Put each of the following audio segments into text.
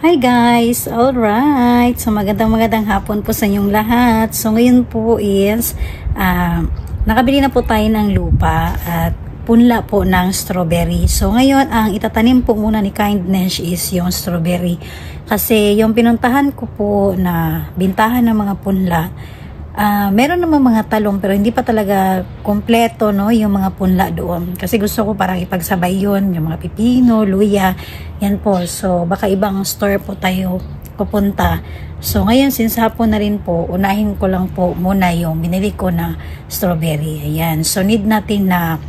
Hi guys! Alright! So magandang hapon po sa inyong lahat. So ngayon po is nakabili na po tayo ng lupa at punla po ng strawberry. So ngayon ang itatanim po muna ni Kindness is yung strawberry. Kasi yung pinuntahan ko po na bintahan ng mga punla, meron naman mga talong pero hindi pa talaga kompleto, no, yung mga punla doon. Kasi gusto ko parang ipagsabay yun, yung mga pipino, luya, yan po. So baka ibang store po tayo pupunta. So ngayon since hapon na rin po, unahin ko lang po muna yung binili ko na strawberry. Ayan. So need natin na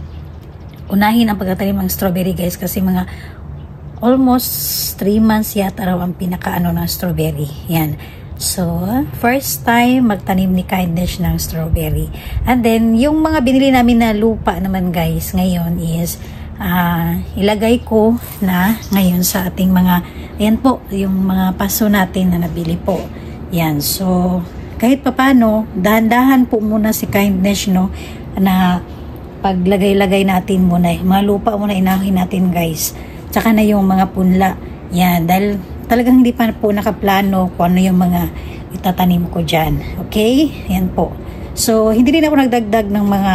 unahin ang pagtatanim ng strawberry guys kasi mga almost 3 months yata raw ang pinakaano ng strawberry. Yan. So, first time magtanim ni Kindness ng strawberry. And then, yung mga binili namin na lupa naman guys, ngayon is, ilagay ko na ngayon sa ating mga, ayan po, yung mga paso natin na nabili po. Yan. So, kahit papano, dahan-dahan po muna si Kindness, no, na paglagay-lagay natin muna. Mga lupa muna inahin natin guys. Tsaka na yung mga punla. Yan. Dahil, talagang hindi pa po nakaplano kung ano yung mga itatanim ko dyan. Okay? Yan po. So, hindi rin ako nagdagdag ng mga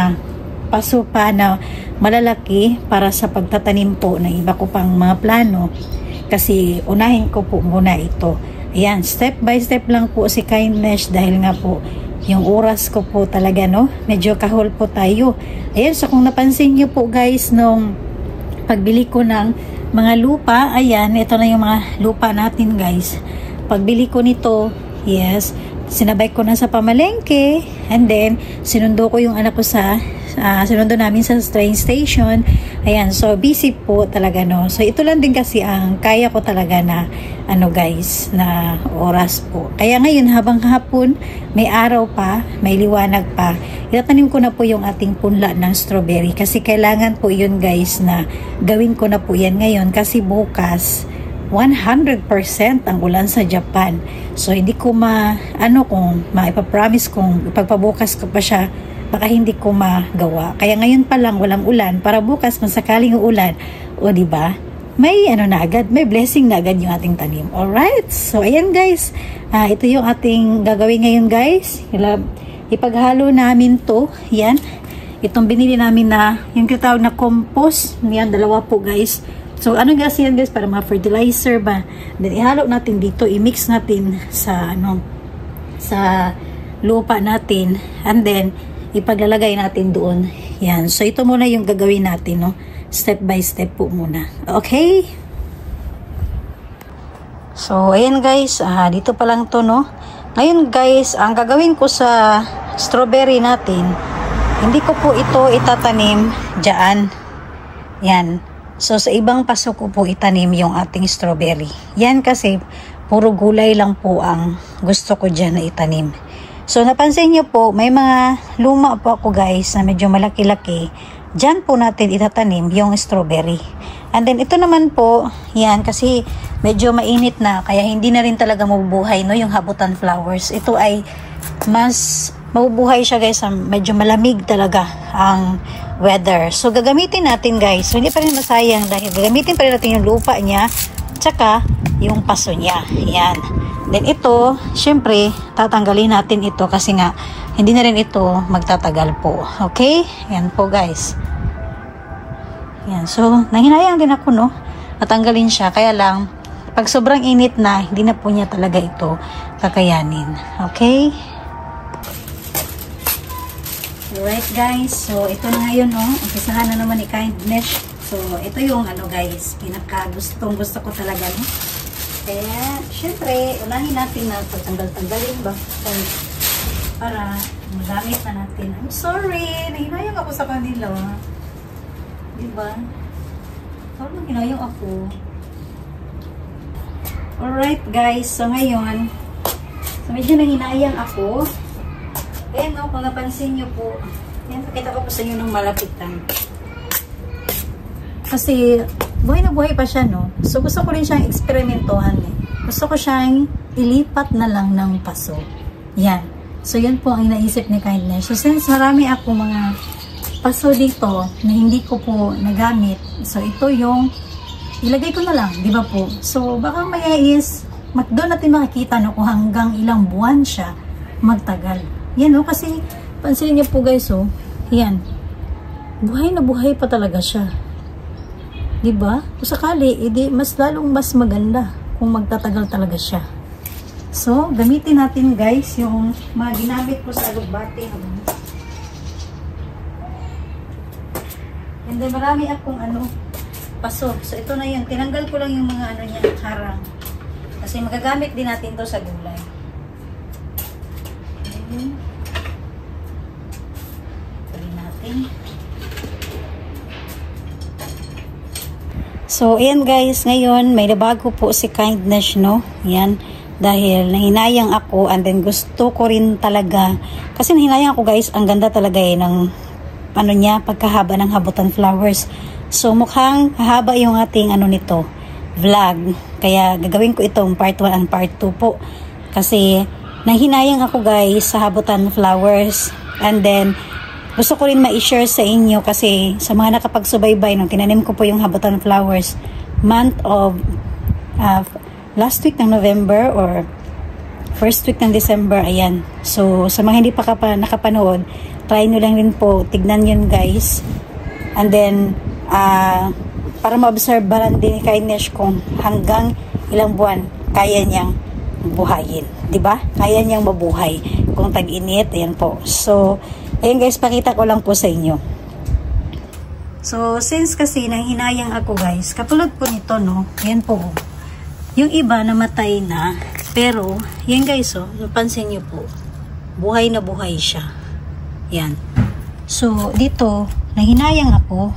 paso pa na malalaki para sa pagtatanim po ng iba ko pang mga plano. Kasi, unahin ko po muna ito. Ayan, step by step lang po si Kindness dahil nga po, yung oras ko po talaga, no? Medyo kahol po tayo. Ayan, so kung napansin nyo po guys, nung pagbili ko ng mga lupa, ayan, ito na yung mga lupa natin guys. Pagbili ko nito, yes, sinabay ko na sa pamalengke, and then sinundo ko yung anak ko sa sinundo namin sa train station. Ayan, so busy po talaga, no. So ito lang din kasi ang kaya ko talaga na ano guys, na oras po. Kaya ngayon habang hapon, may araw pa, may liwanag pa, itatanim ko na po yung ating punla ng strawberry kasi kailangan po yun guys na gawin ko na po yan ngayon kasi bukas 100% ang ulan sa Japan. So hindi ko kung maipapromise kung ipagpabukas ko pa siya, baka hindi ko magawa. Kaya ngayon pa lang walang ulan para bukas kung sakaling uulan, o di ba? May na agad, may blessing na agad yung ating tanim. Alright? So ayan guys, ito yung ating gagawin ngayon guys. Ipaghalo namin to. Yan. Itong binili namin na yung tinatawag na compost. Yan, dalawa po guys. So ano kasi yan guys, para mga fertilizer ba. Then ihalo natin dito, i-mix natin sa sa lupa natin. And then ipaglalagay natin doon. Yan. So ito muna yung gagawin natin, no. Step by step po muna. Okay? So ayan guys, dito pa lang to, no. Ngayon guys, ang gagawin ko sa strawberry natin, hindi ko po ito itatanim diyan. Yan. So sa ibang paso ko po itanim yung ating strawberry. Yan kasi puro gulay lang po ang gusto ko diyan na itanim. So napansin niyo po, may mga luma po ako guys na medyo malaki-laki. Diyan po natin itatanim yung strawberry. And then ito naman po, yan kasi medyo mainit na kaya hindi na rin talaga mabubuhay, no, yung habutan flowers. Ito ay mas mabubuhay siya guys, medyo malamig talaga ang weather. So gagamitin natin guys. So hindi pa rin masayang dahil gagamitin pa rin natin yung lupa niya tsaka yung paso niya. Yan. Then ito, syempre, tatanggalin natin ito kasi nga, hindi na rin ito magtatagal po. Okay? Yan po guys. Yan. So, nanghinayang din ako, no? Natanggalin siya. Kaya lang, pag sobrang init na, hindi na po niya talaga ito kakayanin. Okay? Alright guys. So, ito na ngayon, no? Umpisahan na naman ni Kindness. So, ito yung guys, pinaka gusto ko talaga, no? Kaya, syempre, unahin natin na pagtanggal-tanggalin ba para magamit na natin. I'm sorry, nahinayang ako sa kanila. Diba? Parang hinayang ako. Alright guys, so ngayon, so medyo nahinayang ako. Ayan, no, kung napansin nyo po, yan, pakita ko po sa inyo ng malapitan. Kasi, buhay na buhay pa siya, no? So, gusto ko rin siyang eksperimentohan, eh. Gusto ko siyang ilipat na lang ng paso. Yan. So, yan po ang inaisip ni Kindness. So, since marami ako mga paso dito na hindi ko po nagamit, so, ito yung ilagay ko na lang, di ba po? So, baka maya is, doon natin makikita no, kung hanggang ilang buwan siya magtagal. Yan no, kasi, pansinin niyo po guys, oh, yan. Buhay na buhay pa talaga siya. Di ba? Kung sakali, edi, mas lalong mas maganda kung magtatagal talaga siya. So, gamitin natin guys, yung mga ginamit ko sa alugbate. And then, marami akong paso. So, ito na yun. Tinanggal ko lang yung mga niya, harang. Kasi magagamit din natin to sa gulay. Ayan. Tuloy natin. So, ayan guys. Ngayon, may nabago po si Kindness, no? Ayan. Dahil nahinayang ako and then gusto ko rin talaga. Kasi nahinayang ako guys. Ang ganda talaga ng niya, pagkahaba ng habutan flowers. So, mukhang hahaba yung ating nito, vlog. Kaya, gagawin ko itong part 1 and part 2 po. Kasi, nahinayang ako guys sa habutan flowers. And then, gusto ko rin ma-share sa inyo kasi sa mga nakapagsubaybay nung tinanim ko po yung habutan flowers month of last week ng November or first week ng December, ayan. So, sa mga hindi pa nakapanood, try nyo lang rin po, tignan yun guys. And then, para ma-observe lang din ni Kindness kung hanggang ilang buwan kaya niyang buhayin. Diba? Kaya niyang mabuhay kung tag-init. Ayan po. So, ayan guys, pakita ko lang po sa inyo. So, since kasi nanghinayang ako guys, katulad po nito, no? Ayan po. Yung iba namatay na, pero, yan guys, oh, napansin nyo po, buhay na buhay siya. Yan. So, dito, nanghinayang ako,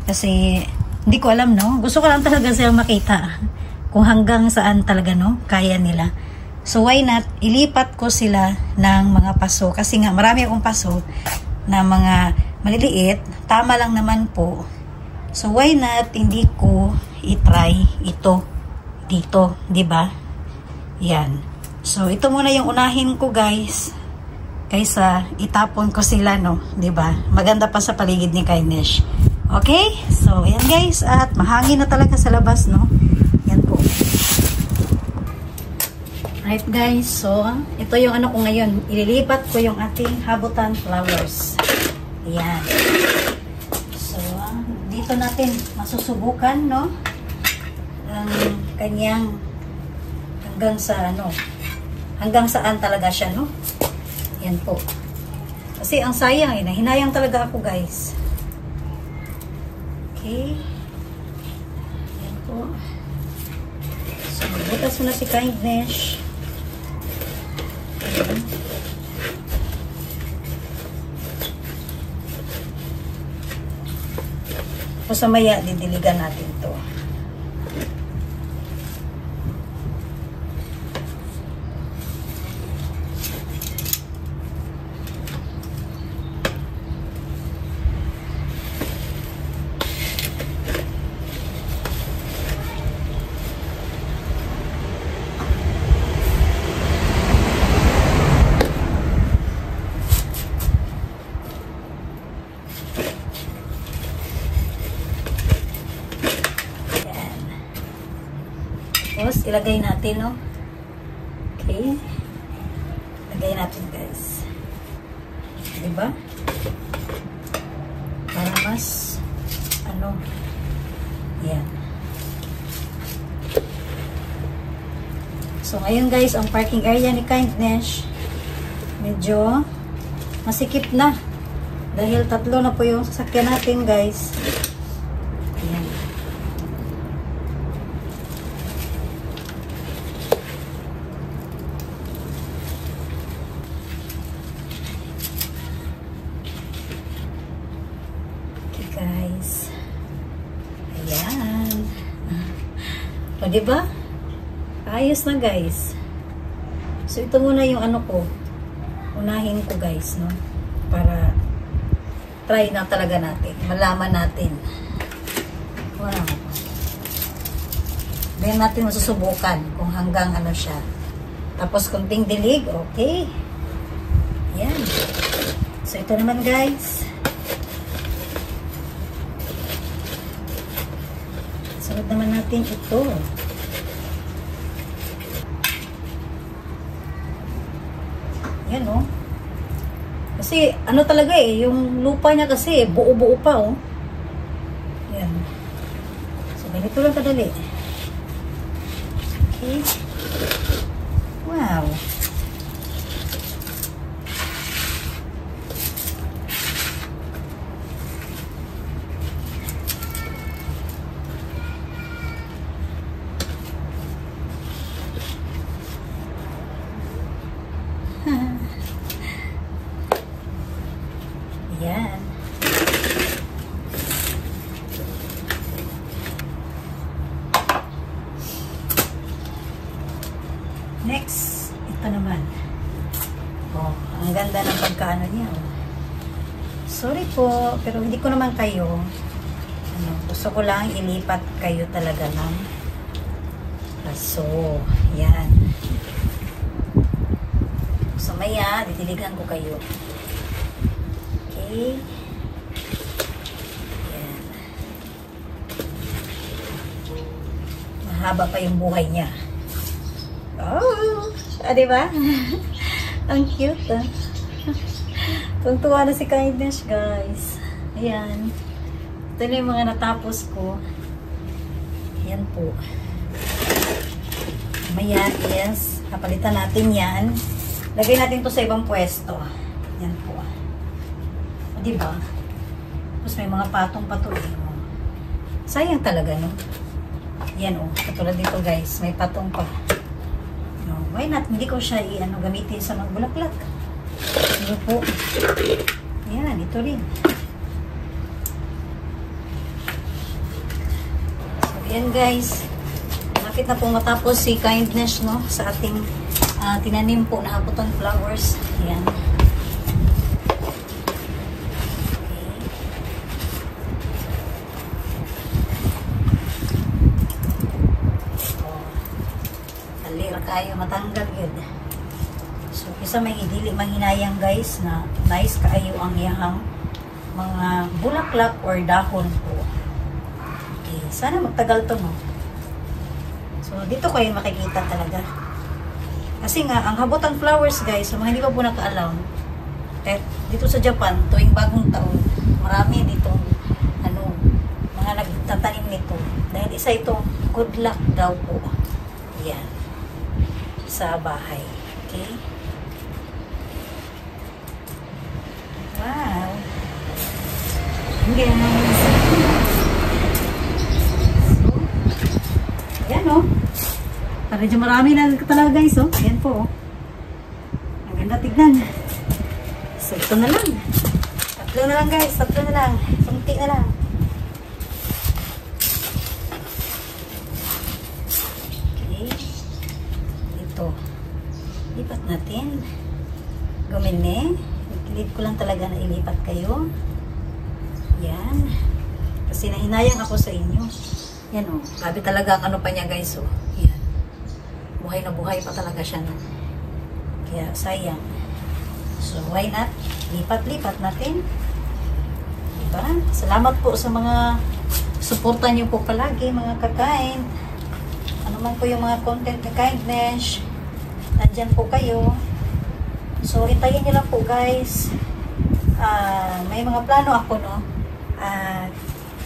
kasi, hindi ko alam, no? Gusto ko lang talaga silang makita, kung hanggang saan talaga, no? Kaya nila. So, why not, ilipat ko sila ng mga paso, kasi nga, marami akong paso, na mga maliliit, tama lang naman po. So, why not, hindi ko itry ito, dito, di ba? Yan. So, ito muna yung unahin ko, guys. Kaysa itapon ko sila, no? Di ba? Maganda pa sa paligid ni Kindness. Okay? So, yan, guys. At mahangin na talaga sa labas, no? Yan po. Right, guys. So, ito yung ko ngayon. Ililipat ko yung ating habutan flowers. Yan. So, dito natin masusubukan, no? Ang kanyang hanggang saan talaga siya, no? Yan po. Kasi ang sayang hinayang talaga ako, guys. Okay. Yan po. So, butas mo na si Kindness. Ayan. So, sa maya, didiligan natin to. Tapos, ilagay natin, no? Okay. Ilagay natin, guys. Diba? Para mas, yan. So, ngayon, guys, ang parking area ni Kindness, medyo masikip na. Dahil 3 na po yung sasakyan natin, guys. Ayan. Guys. Ayan. O, diba? Ayos na, guys. So, ito muna yung ko. Unahin ko, guys, no? Para try na talaga natin. Malaman natin. Wow. Then natin masusubukan kung hanggang siya. Tapos, kunting dilig. Okay. Ayan. So, ito naman, guys. So, Sunod naman natin ito. Yan oh. Kasi ano talaga eh, yung lupa niya kasi buo-buo pa oh. Yan. So ganito lang kadali. Okay. Wow. Yan. Next, ito naman. Oh, ang ganda ng pagkaano niya. Oh. Sorry po, pero hindi ko naman kayo. Ano, gusto ko lang ilipat kayo talaga ng aso. Yan. So, maya, ditiligan ko kayo. Okay. Yan. Mahaba pa yung buhay niya. Oh! Diba? Ang cute, ah. Tuntua na si Kindness, guys. Ayan. Ito na yung mga natapos ko. Ayan po. Maya, yes. Kapalitan natin yan. Lagay natin to sa ibang pwesto. Yan po. O, diba? Tapos may mga patong pa to. Sayang talaga, no? Yan, oh. Katulad dito, guys. May patong pa. No, why not? Hindi ko siya gamitin sa mga bulaklak. Ito po. Yan, ito rin. So, yan, guys. Malapit na po matapos si Kindness, no? Sa ating tinanim po na habutan flowers. Yan. Kayo matanggal yun. So, isa may idili mahinayang guys na nice kayo ang iyang mga bulaklak or dahon po. Okay. Sana magtagal to, no? So, dito kayo makikita talaga. Kasi nga, ang habutan flowers guys, so mga hindi pa po nakaalam, dito sa Japan, tuwing bagong taon, marami ditong mga nagtatanim nito. Dahil isa itong good luck daw po. Yan. Sa bahay. Okay? Wow! Hanggang yan o. Para dyan marami na talaga guys o. Yan po o. Ang ganda tignan. So ito na lang. Tatlo na lang guys. Tatlo na lang. Kunti na lang. Ilipat natin. Gumini. Ikilit ko lang talaga na ilipat kayo. Yan. Kasi nahinayang ako sa inyo. Yan o. Grabe talaga ang ano pa niya guys o. Yan. Buhay na buhay pa talaga siya. No? Kaya sayang. So why not? Lipat-lipat natin. Diba? Salamat po sa mga suporta niyo po palagi mga ka-kind. Ano man po yung mga content na Kindness. Nandyan po kayo. So, hintayin nyo lang po guys. May mga plano ako, no?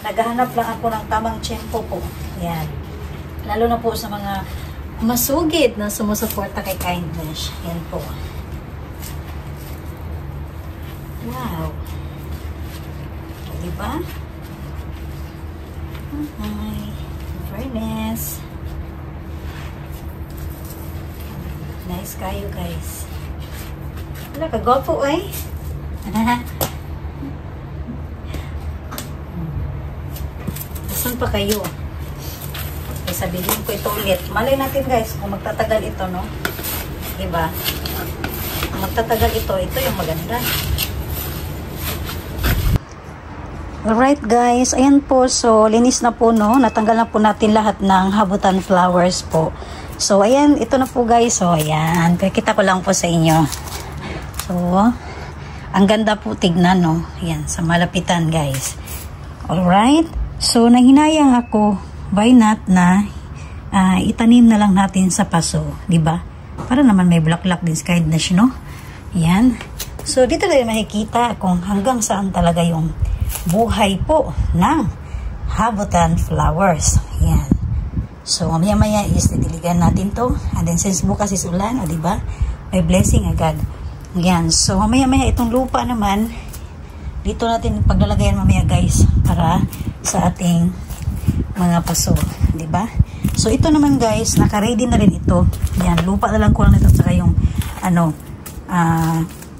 Naghahanap lang ako ng tamang tiyempo po. Yan. Lalo na po sa mga masugid na sumusuporta kay Kindness. Yan po. Wow. Diba? Hi. Fairness. Nice kayo guys. Wala ka, gwapo eh. Saan pa kayo? Okay, sabihin ko ito ulit. Malay natin guys kung magtatagal ito, no? Diba? Kung magtatagal ito yung maganda. Alright guys, ayan po. So, linis na po, no? Natanggal na po natin lahat ng habutan flowers po. So, ayan, ito na po guys. So, ayan. Kita ko lang po sa inyo. So, ang ganda po tignan, no? Ayan, sa malapitan guys. Alright. So, nahinayang ako why not na itanim na lang natin sa paso, di ba? Para naman may bulaklak din sa kindness, no? Yan. So, dito tayo makikita kung hanggang saan talaga yung buhay po ng habutan flowers. Yan. So, maya-maya is didiligan natin to. And then, since bukas is ulan, o, di ba? May blessing agad. Yan. So, maya-maya itong lupa naman, dito natin paglalagayan mamaya, guys, para sa ating mga paso, di ba? So, ito naman, guys, naka-ready na rin ito. Yan, lupa na lang ko lang nito, saka yung,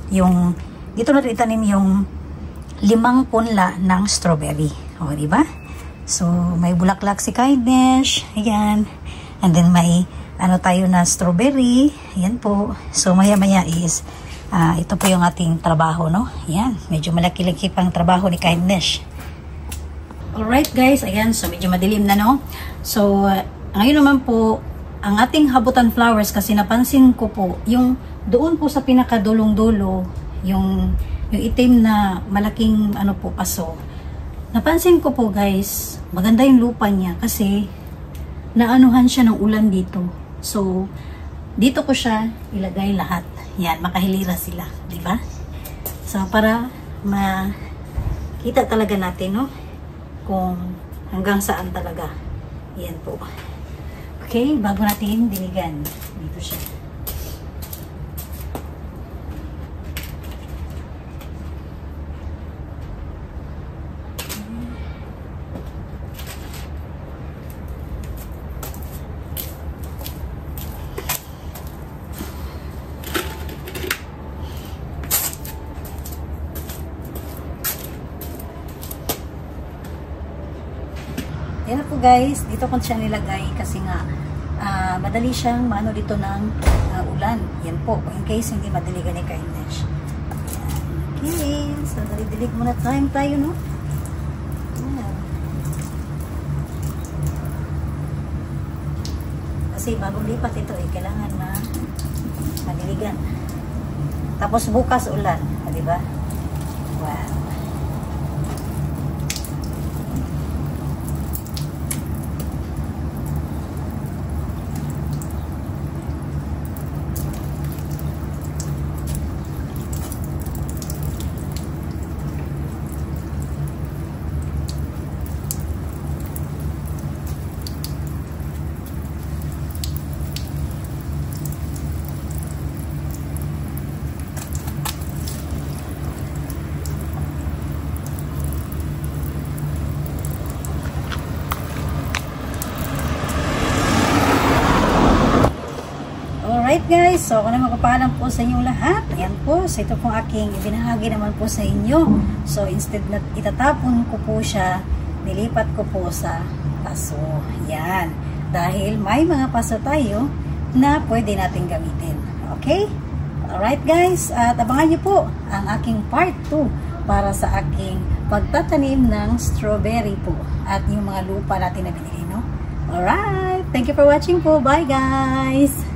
yung, dito natin itanim yung 5 punla ng strawberry. O, di ba? So, may bulaklak si kindness. Ayan. And then, may, tayo na strawberry. Ayan po. So, maya-maya is, ito po yung ating trabaho, no? Ayan. Medyo malaki-laki pang trabaho ni kindness. Alright, guys. Ayan. So, medyo madilim na, no? So, ngayon naman po, ang ating habutan flowers, kasi napansin ko po, yung doon po sa pinakadulong-dulo, yung itim na malaking paso. Napansin ko po, guys, maganda yung lupa niya kasi naanuhan siya ng ulan dito. So, dito ko siya ilagay lahat. Yan, makahilira sila, di ba? So, para makita talaga natin, no? Kung hanggang saan talaga. Yan po. Okay, bago natin diligan. Dito siya. Yan na po, guys, dito ko siya nilagay kasi nga madali siyang maano dito ng ulan. Yan po, in case hindi madiligan ni kindness. Okay, so dalidilig muna tayo, no? Yan. Kasi bagong lipat ito, kailangan na madiligan. Tapos bukas ulan, di ba? Wow. Alright, guys, so ako na magpapaalam po sa inyong lahat. Ayan po, so ito pong aking ibinahagi naman po sa inyo. So instead na itatapon ko po siya, nilipat ko po sa paso. Yan. Dahil may mga paso tayo na pwede natin gamitin. Okay? Alright, guys, at abangan niyo po ang aking part 2 para sa aking pagtatanim ng strawberry po at yung mga lupa natin na binili, no? Alright, thank you for watching po. Bye, guys!